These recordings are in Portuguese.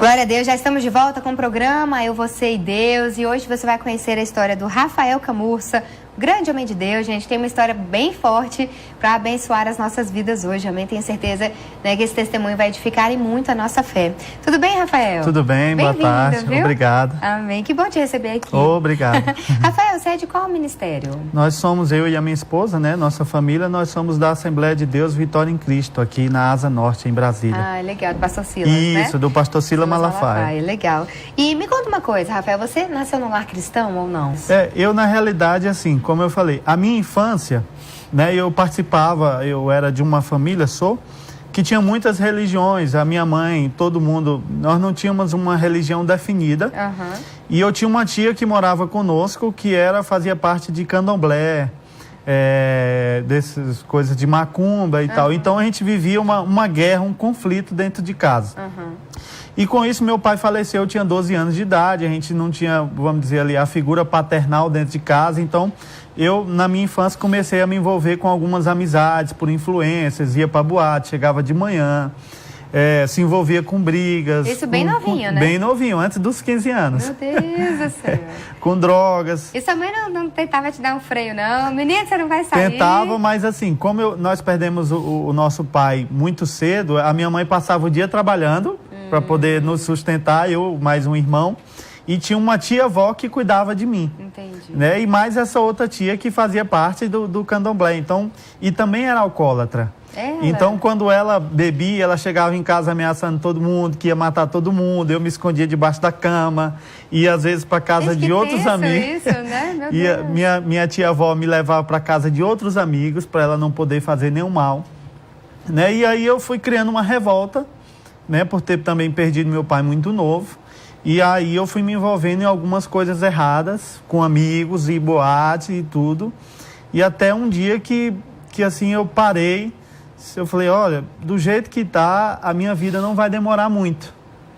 Glória a Deus, já estamos de volta com o programa Eu, Você e Deus, e hoje você vai conhecer a história do Rafael Camurça, grande homem de Deus, gente. Tem uma história bem forte para abençoar as nossas vidas hoje, amém? Tenho certeza, né, que esse testemunho vai edificar e muito a nossa fé. Tudo bem, Rafael? Tudo bem, boa tarde, viu? Obrigado. Amém, que bom te receber aqui. Obrigado. Rafael, você é de qual ministério? Nós somos, eu e a minha esposa, né, nossa família, nós somos da Assembleia de Deus Vitória em Cristo, aqui na Asa Norte, em Brasília. Ah, legal, do pastor Silas, Isso, né? do pastor Silas Malafaia. Legal. E me conta uma coisa, Rafael, você nasceu num lar cristão ou não? Eu na realidade, assim, como eu falei, a minha infância, né, eu participava, eu era de uma família, que tinha muitas religiões, a minha mãe, todo mundo, nós não tínhamos uma religião definida, e eu tinha uma tia que morava conosco, que fazia parte de candomblé, dessas coisas de macumba e tal, então a gente vivia uma guerra, um conflito dentro de casa. E com isso meu pai faleceu, eu tinha 12 anos de idade, a gente não tinha, vamos dizer ali, a figura paternal dentro de casa, então eu, na minha infância, comecei a me envolver com algumas amizades por influências, ia pra boate, chegava de manhã, se envolvia com brigas. Isso bem novinho, né? Bem novinho, antes dos 15 anos. Meu Deus do céu. Com drogas. E sua mãe não tentava te dar um freio, não? Menina, você não vai sair? Tentava, mas assim, como nós perdemos o nosso pai muito cedo, a minha mãe passava o dia trabalhando para poder nos sustentar, eu mais um irmão. E tinha uma tia-avó que cuidava de mim. Entendi. Né? E mais essa outra tia que fazia parte do candomblé. Então, e também era alcoólatra. Então, quando ela bebia, ela chegava em casa ameaçando todo mundo, que ia matar todo mundo. Eu me escondia debaixo da cama, ia às vezes para casa de outros amigos. Isso, né? Meu Deus. Minha tia-avó me levava para casa de outros amigos, para ela não poder fazer nenhum mal. Né? E aí eu fui criando uma revolta, né? Por ter também perdido meu pai muito novo. E aí eu fui me envolvendo em algumas coisas erradas, com amigos e boate e tudo. E até um dia que assim eu parei, eu falei, olha, do jeito que tá, a minha vida não vai demorar muito.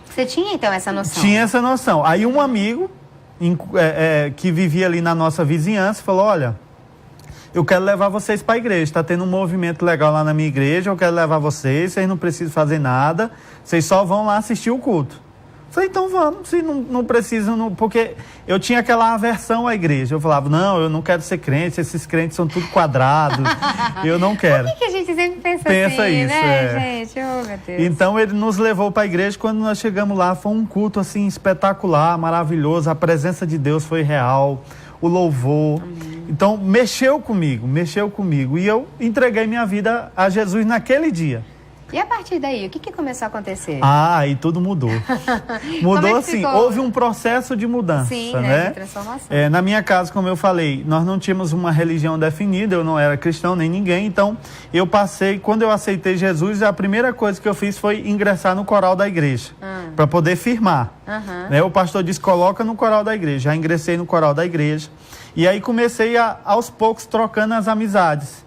Você tinha então essa noção? Tinha essa noção. Aí um amigo que vivia ali na nossa vizinhança falou, olha, eu quero levar vocês para a igreja, está tendo um movimento legal lá na minha igreja, eu quero levar vocês não precisam fazer nada, vocês só vão lá assistir o culto. Falei, então vamos, se não precisam, porque eu tinha aquela aversão à igreja. Eu falava, não, eu não quero ser crente, esses crentes são tudo quadrados, eu não quero. Por que a gente sempre pensa assim, isso, né, gente? Oh, meu Deus. Então ele nos levou para a igreja, quando nós chegamos lá, foi um culto assim espetacular, maravilhoso, a presença de Deus foi real, o louvor. Amém. Então mexeu comigo, e eu entreguei minha vida a Jesus naquele dia. E a partir daí, o que começou a acontecer? E tudo mudou. Mudou assim, houve um processo de mudança. Sim, né? De transformação. Na minha casa, como eu falei, nós não tínhamos uma religião definida, eu não era cristão nem ninguém, então eu passei, quando eu aceitei Jesus, a primeira coisa que eu fiz foi ingressar no coral da igreja, para poder firmar. Né? O pastor disse, coloca no coral da igreja, já ingressei no coral da igreja, e aí comecei aos poucos trocando as amizades.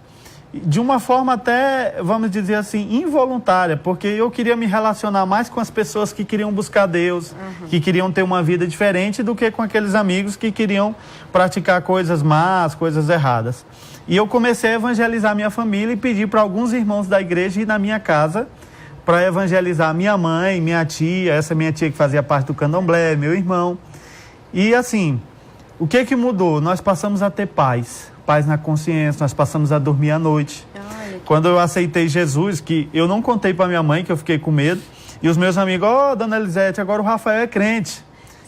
De uma forma até, vamos dizer assim, involuntária, porque eu queria me relacionar mais com as pessoas que queriam buscar Deus, que queriam ter uma vida diferente do que com aqueles amigos que queriam praticar coisas más, coisas erradas. E eu comecei a evangelizar minha família e pedi para alguns irmãos da igreja ir na minha casa para evangelizar minha mãe, minha tia, essa minha tia que fazia parte do candomblé, meu irmão. E assim, o que mudou? Nós passamos a ter paz na consciência, nós passamos a dormir à noite. Quando eu aceitei Jesus, que eu não contei para minha mãe, que eu fiquei com medo, e os meus amigos, dona Elisete, agora o Rafael é crente. Sério?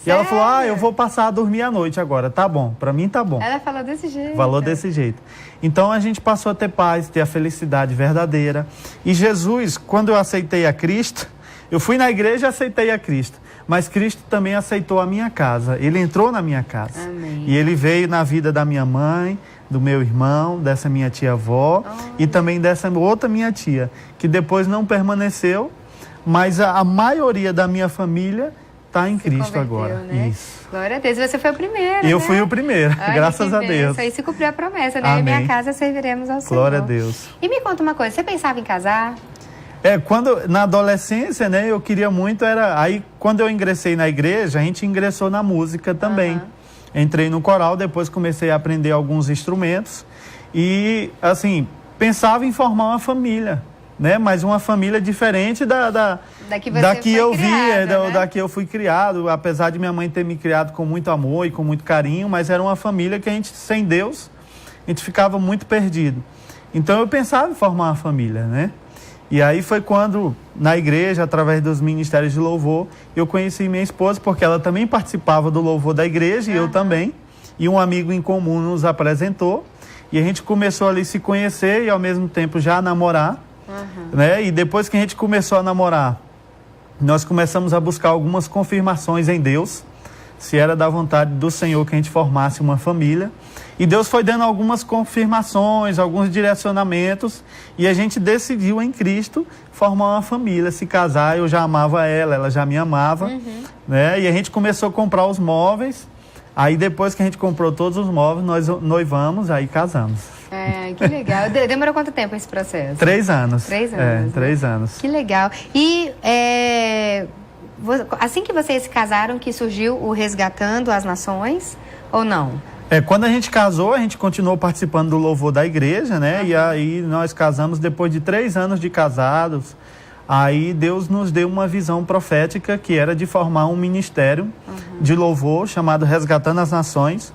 E ela falou, eu vou passar a dormir à noite agora, tá bom, para mim tá bom. Ela falou desse jeito. Falou desse jeito. Então a gente passou a ter paz, ter a felicidade verdadeira. E Jesus, quando eu aceitei a Cristo, eu fui na igreja e aceitei a Cristo. Mas Cristo também aceitou a minha casa. Ele entrou na minha casa. Amém. E ele veio na vida da minha mãe, do meu irmão, dessa minha tia-avó e também dessa outra minha tia, que depois não permaneceu, mas a maioria da minha família está em Cristo agora. Né? Isso. Glória a Deus. Você foi o primeiro, Eu fui o primeiro, graças a Deus. Isso aí se cumpriu a promessa, né? Amém. Em minha casa serviremos ao Senhor. Glória a Deus. E me conta uma coisa, você pensava em casar? Quando, na adolescência, né, eu queria muito, aí quando eu ingressei na igreja, a gente ingressou na música também. Entrei no coral, depois comecei a aprender alguns instrumentos e, assim, pensava em formar uma família, né? Mas uma família diferente Daqui eu vi, né? Daqui eu fui criado, apesar de minha mãe ter me criado com muito amor e com muito carinho, mas era uma família que a gente, sem Deus, a gente ficava muito perdido. Então eu pensava em formar uma família, né? E aí foi quando, na igreja, através dos ministérios de louvor, eu conheci minha esposa, porque ela também participava do louvor da igreja, e eu também. E um amigo em comum nos apresentou, e a gente começou ali a se conhecer e ao mesmo tempo já a namorar, né? E depois que a gente começou a namorar, nós começamos a buscar algumas confirmações em Deus, se era da vontade do Senhor que a gente formasse uma família. E Deus foi dando algumas confirmações, alguns direcionamentos, e a gente decidiu em Cristo formar uma família, se casar. Eu já amava ela, ela já me amava, né? E a gente começou a comprar os móveis. Aí depois que a gente comprou todos os móveis, nós noivamos, aí casamos. Que legal. Demorou quanto tempo esse processo? 3 anos. 3 anos. 3 anos. Que legal. E assim que vocês se casaram, que surgiu o Resgatando as Nações, ou não? Quando a gente casou, a gente continuou participando do louvor da igreja, né? E aí nós casamos depois de 3 anos de casados. Aí Deus nos deu uma visão profética que era de formar um ministério de louvor chamado Resgatando as Nações,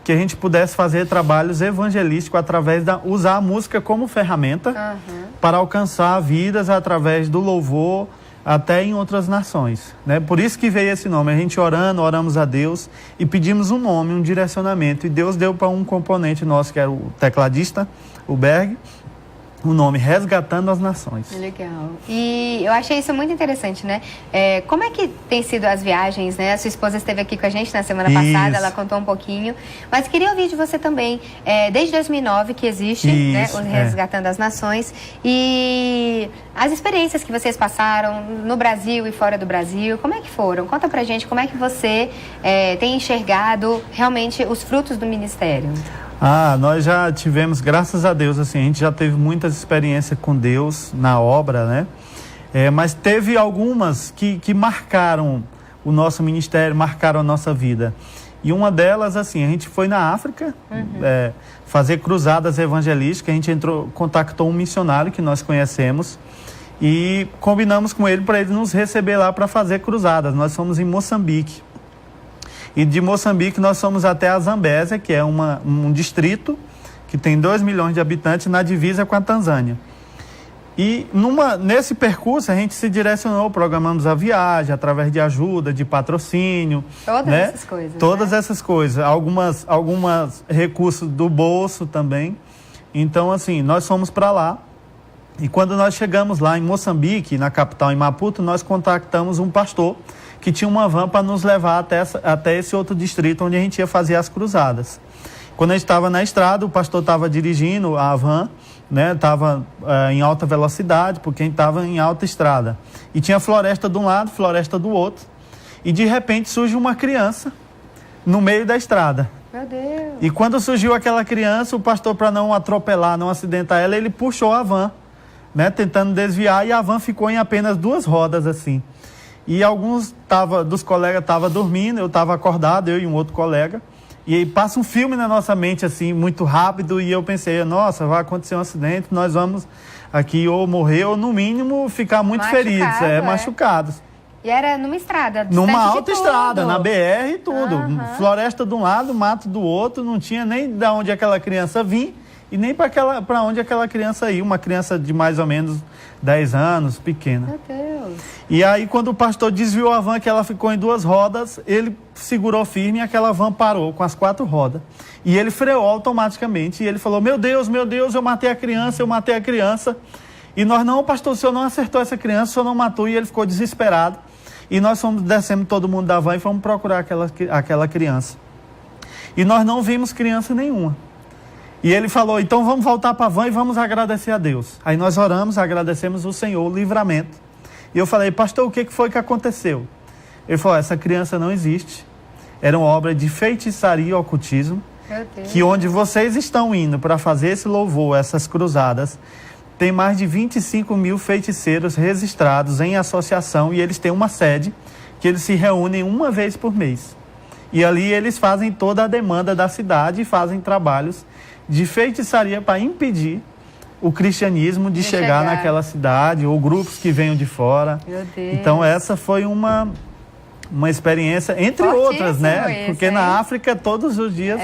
que a gente pudesse fazer trabalhos evangelísticos através usar a música como ferramenta para alcançar vidas através do louvor até em outras nações, né? Por isso que veio esse nome. A gente oramos a Deus e pedimos um nome, um direcionamento, e Deus deu para um componente nosso que era o tecladista, o Berg, o nome Resgatando as Nações. Legal. E eu achei isso muito interessante, né? Como é que tem sido as viagens, né? A sua esposa esteve aqui com a gente na semana passada, ela contou um pouquinho. Mas queria ouvir de você também, desde 2009 que existe, né, o Resgatando as Nações, e as experiências que vocês passaram no Brasil e fora do Brasil, como é que foram? Conta pra gente como é que você tem enxergado realmente os frutos do ministério. Nós já tivemos, graças a Deus, assim, a gente já teve muitas experiências com Deus na obra, né? Mas teve algumas que marcaram o nosso ministério, marcaram a nossa vida. E uma delas, assim, a gente foi na África fazer cruzadas evangelísticas. A gente contactou um missionário que nós conhecemos e combinamos com ele para ele nos receber lá para fazer cruzadas. Nós fomos em Moçambique. E de Moçambique nós fomos até a Zambésia, que é um distrito que tem 2 milhões de habitantes na divisa com a Tanzânia. E nesse percurso a gente se direcionou, programamos a viagem através de ajuda, de patrocínio. Todas essas coisas. Todas essas coisas. Algumas recursos do bolso também. Então, assim, nós fomos para lá. E quando nós chegamos lá em Moçambique, na capital, em Maputo, nós contactamos um pastor que tinha uma van para nos levar até esse outro distrito onde a gente ia fazer as cruzadas. Quando a gente estava na estrada, o pastor estava dirigindo a van, né? Estava em alta velocidade, porque a gente estava em alta estrada. E tinha floresta de um lado, floresta do outro. E de repente surge uma criança no meio da estrada. Meu Deus! E quando surgiu aquela criança, o pastor, para não atropelar, não acidentar ela, ele puxou a van, né? Tentando desviar, e a van ficou em apenas 2 rodas assim. E alguns dos colegas estavam dormindo, eu estava acordado, eu e um outro colega. E aí passa um filme na nossa mente, assim, muito rápido, e eu pensei, nossa, vai acontecer um acidente, nós vamos aqui ou morrer, ou no mínimo ficar muito feridos, machucados. E era numa estrada, numa alta estrada, na BR e tudo. Floresta de um lado, mato do outro, não tinha nem de onde aquela criança vinha, e nem para onde aquela criança ia. Uma criança de mais ou menos 10 anos, pequena. Meu Deus. E aí, quando o pastor desviou a van, que ela ficou em 2 rodas, ele segurou firme e aquela van parou com as 4 rodas. E ele freou automaticamente. E ele falou, meu Deus, eu matei a criança. E nós, não, pastor, o senhor não acertou essa criança, o senhor não matou. E ele ficou desesperado. E nós descemos todo mundo da van e fomos procurar aquela criança. E nós não vimos criança nenhuma. E ele falou, então vamos voltar para a van e vamos agradecer a Deus. Aí nós oramos, agradecemos o Senhor, o livramento. E eu falei, pastor, o que foi que aconteceu? Ele falou, essa criança não existe. Era uma obra de feitiçaria e ocultismo. Meu Deus. Que onde vocês estão indo para fazer esse louvor, essas cruzadas, tem mais de 25 mil feiticeiros registrados em associação, e eles têm uma sede que eles se reúnem uma vez por mês. E ali eles fazem toda a demanda da cidade e fazem trabalhos de feitiçaria para impedir o cristianismo de chegar naquela cidade, ou grupos que venham de fora. Meu Deus. Então essa foi uma experiência, entre outras, né? Porque na África, todos os dias,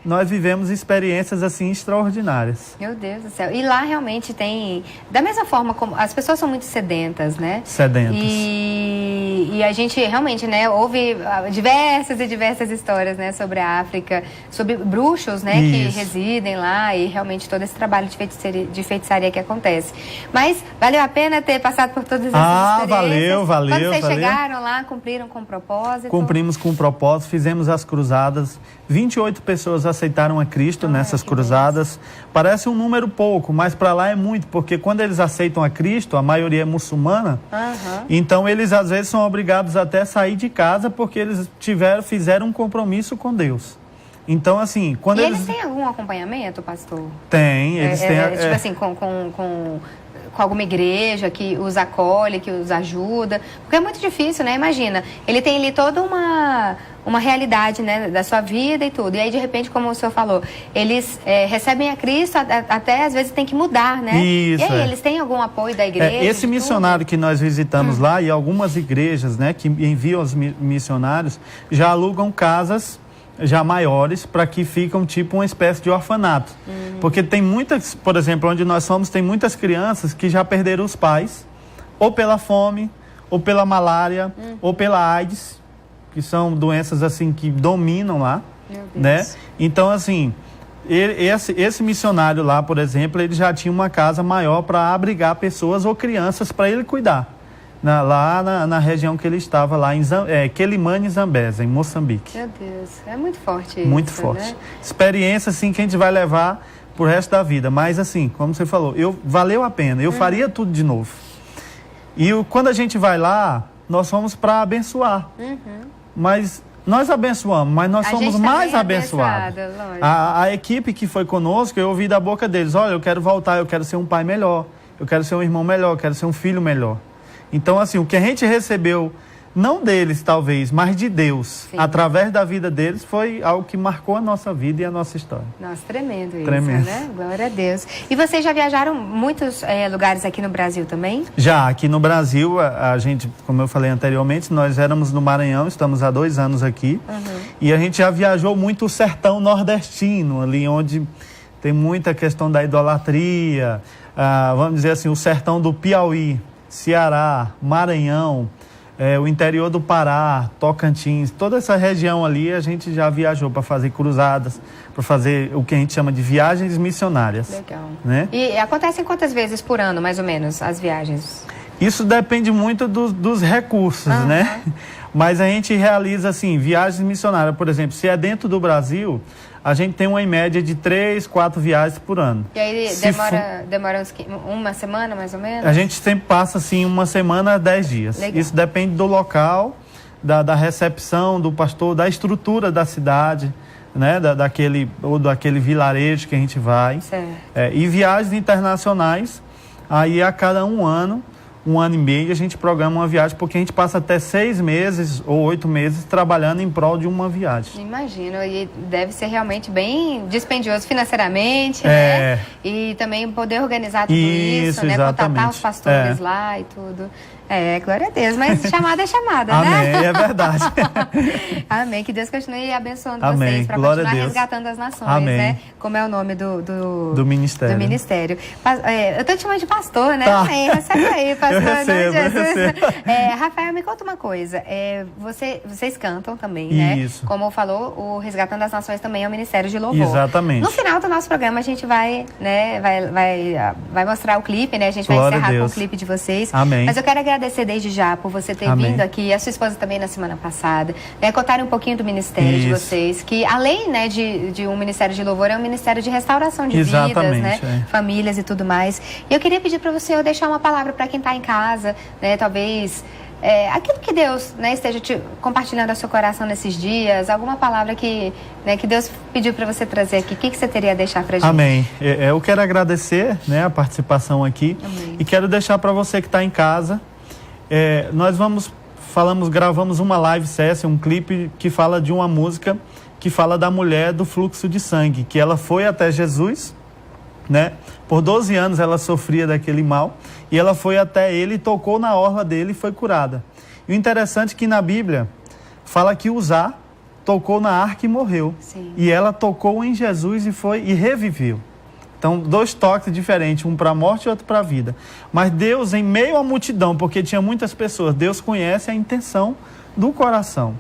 nós vivemos experiências assim extraordinárias. Meu Deus do céu. E lá realmente tem, da mesma forma como as pessoas são muito sedentas, né? Sedentas. E a gente realmente, né, ouve diversas e diversas histórias, né, sobre a África, sobre bruxos, né, que residem lá, e realmente todo esse trabalho de feitiçaria que acontece. Mas valeu a pena ter passado por todas essas experiências? Valeu. Quando vocês chegaram lá, cumpriram com propósito? Cumprimos com o propósito, fizemos as cruzadas. 28 pessoas aceitaram a Cristo nessas cruzadas. Parece um número pouco, mas para lá é muito, porque quando eles aceitam a Cristo, a maioria é muçulmana, então eles às vezes são obrigados até a sair de casa porque eles fizeram um compromisso com Deus. Então, assim, quando eles têm algum acompanhamento, pastor? Tem, eles têm... tipo assim, com alguma igreja que os acolhe, que os ajuda, porque é muito difícil, né? Imagina, ele tem ali toda uma realidade, né, da sua vida e tudo, e aí de repente, como o senhor falou, eles recebem a Cristo, até às vezes tem que mudar, né? Isso, e aí, eles têm algum apoio da igreja? Esse missionário que nós visitamos lá, e algumas igrejas, né, que enviam os missionários, já alugam casas já maiores, para que ficam tipo uma espécie de orfanato. Porque tem muitas, por exemplo, onde nós somos, tem muitas crianças que já perderam os pais, ou pela fome, ou pela malária, ou pela AIDS, que são doenças assim que dominam lá, né? Então, assim, esse missionário lá, por exemplo, ele já tinha uma casa maior para abrigar pessoas ou crianças para ele cuidar. Lá na região que ele estava, lá em Quelimane, Zambésia, em Moçambique. Meu Deus, é muito forte isso, muito forte. Né? Experiência, assim, que a gente vai levar pro resto da vida. Mas, assim, como você falou, valeu a pena. Eu faria tudo de novo. E quando a gente vai lá, nós fomos para abençoar. Mas nós abençoamos, mas nós somos mais abençoados. A equipe que foi conosco, eu ouvi da boca deles, olha, eu quero voltar, eu quero ser um pai melhor, eu quero ser um irmão melhor, eu quero ser um filho melhor. Então, assim, o que a gente recebeu, não deles talvez, mas de Deus, através da vida deles, foi algo que marcou a nossa vida e a nossa história. Nossa, tremendo isso, né? Glória a Deus. E vocês já viajaram muitos lugares aqui no Brasil também? Já, aqui no Brasil, a gente, como eu falei anteriormente, nós éramos no Maranhão, estamos há 2 anos aqui, e a gente já viajou muito o sertão nordestino, ali onde tem muita questão da idolatria, vamos dizer assim, o sertão do Piauí, Ceará, Maranhão, o interior do Pará, Tocantins, toda essa região ali a gente já viajou para fazer cruzadas, para fazer o que a gente chama de viagens missionárias. Legal. Né? E acontecem quantas vezes por ano, mais ou menos, as viagens? Isso depende muito dos recursos, né? Mas a gente realiza, assim, viagens missionárias. Por exemplo, se é dentro do Brasil, a gente tem uma média de 3, 4 viagens por ano. E aí demora uma semana, mais ou menos? A gente sempre passa, assim, 1 semana a 10 dias. Legal. Isso depende do local, da recepção do pastor, da estrutura da cidade, né? daquele vilarejo que a gente vai. Certo. E viagens internacionais, aí a cada 1 ano, 1 ano e meio, a gente programa uma viagem, porque a gente passa até 6 meses ou 8 meses trabalhando em prol de uma viagem. Imagino, e deve ser realmente bem dispendioso financeiramente, né? E também poder organizar tudo isso, né? Contatar os pastores lá e tudo. Glória a Deus, mas chamada é chamada, né? Amém, é verdade. Amém, que Deus continue abençoando vocês para continuar resgatando as nações, né? Como é o nome do ministério. Do ministério. Eu tô te chamando de pastor, né? Tá. Amém, recebe aí, pastor. Eu recebo. Rafael, me conta uma coisa. Vocês cantam também, Isso. né? Como falou, o Resgatando as Nações também é um ministério de louvor. Exatamente. No final do nosso programa, a gente vai mostrar o clipe, né? A gente vai encerrar com o clipe de vocês. Amém. Mas eu quero agradecer desde já por você ter vindo aqui, a sua esposa também na semana passada, né, contarem um pouquinho do ministério de vocês, que além, né, de um ministério de louvor, é um ministério de restauração de vidas, né, famílias e tudo mais. E eu queria pedir para você deixar uma palavra para quem está em casa, né, talvez aquilo que Deus, né, esteja compartilhando ao seu coração nesses dias, alguma palavra que Deus pediu para você trazer aqui, o que você teria a deixar para a gente? Amém. Eu quero agradecer, né, a participação aqui. Amém. E quero deixar para você que está em casa, nós gravamos uma live session, um clipe que fala de uma música que fala da mulher do fluxo de sangue, que ela foi até Jesus né? Por 12 anos ela sofria daquele mal, e ela foi até ele, tocou na orla dele e foi curada. E o interessante é que na Bíblia fala que Uzá tocou na arca e morreu. Sim. E ela tocou em Jesus e reviveu. Então, 2 toques diferentes, um para a morte e outro para a vida. Mas Deus, em meio à multidão, porque tinha muitas pessoas, Deus conhece a intenção do coração.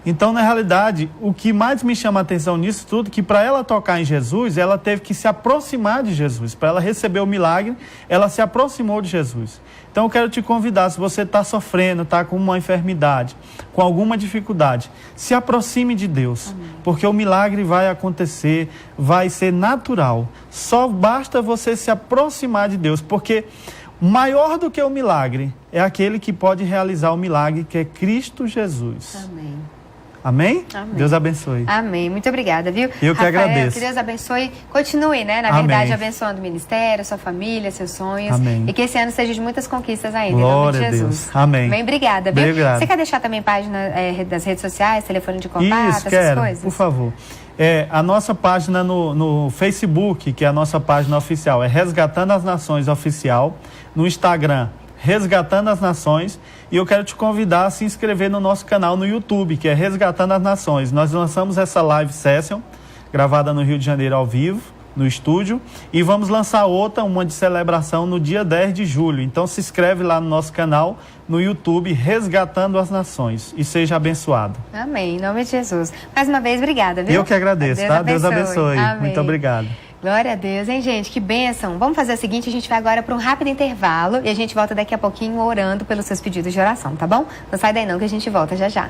Então, na realidade, o que mais me chama a atenção nisso tudo, que para ela tocar em Jesus, ela teve que se aproximar de Jesus. Para ela receber o milagre, ela se aproximou de Jesus. Então, eu quero te convidar, se você está sofrendo, está com uma enfermidade, com alguma dificuldade, se aproxime de Deus. Amém. Porque o milagre vai acontecer, vai ser natural. Só basta você se aproximar de Deus, porque maior do que o milagre é aquele que pode realizar o milagre, que é Cristo Jesus. Amém. Amém? Amém? Deus abençoe. Amém. Muito obrigada, viu? Eu que Rafael, agradeço. Que Deus abençoe. Continue, né? Na Amém. verdade, abençoando o ministério, sua família, seus sonhos. Amém. E que esse ano seja de muitas conquistas ainda, Glória em nome de a Jesus. Deus. Amém. Bem, obrigada, viu? Obrigado. Você quer deixar também página das redes sociais, telefone de contato, Isso, essas quero, coisas? por favor. A nossa página no Facebook, que é a nossa página oficial, é Resgatando as Nações Oficial. No Instagram, Resgatando as Nações. E eu quero te convidar a se inscrever no nosso canal no YouTube, que é Resgatando as Nações. Nós lançamos essa live session, gravada no Rio de Janeiro ao vivo, no estúdio, e vamos lançar outra, uma de celebração, no dia 10 de julho. Então se inscreve lá no nosso canal, no YouTube, Resgatando as Nações, e seja abençoado. Amém, em nome de Jesus. Mais uma vez, obrigada, viu? Eu que agradeço, tá? Deus abençoe. Amém. Muito obrigado. Glória a Deus, hein, gente? Que bênção. Vamos fazer o seguinte, a gente vai agora para um rápido intervalo e a gente volta daqui a pouquinho orando pelos seus pedidos de oração, tá bom? Não sai daí não que a gente volta já já.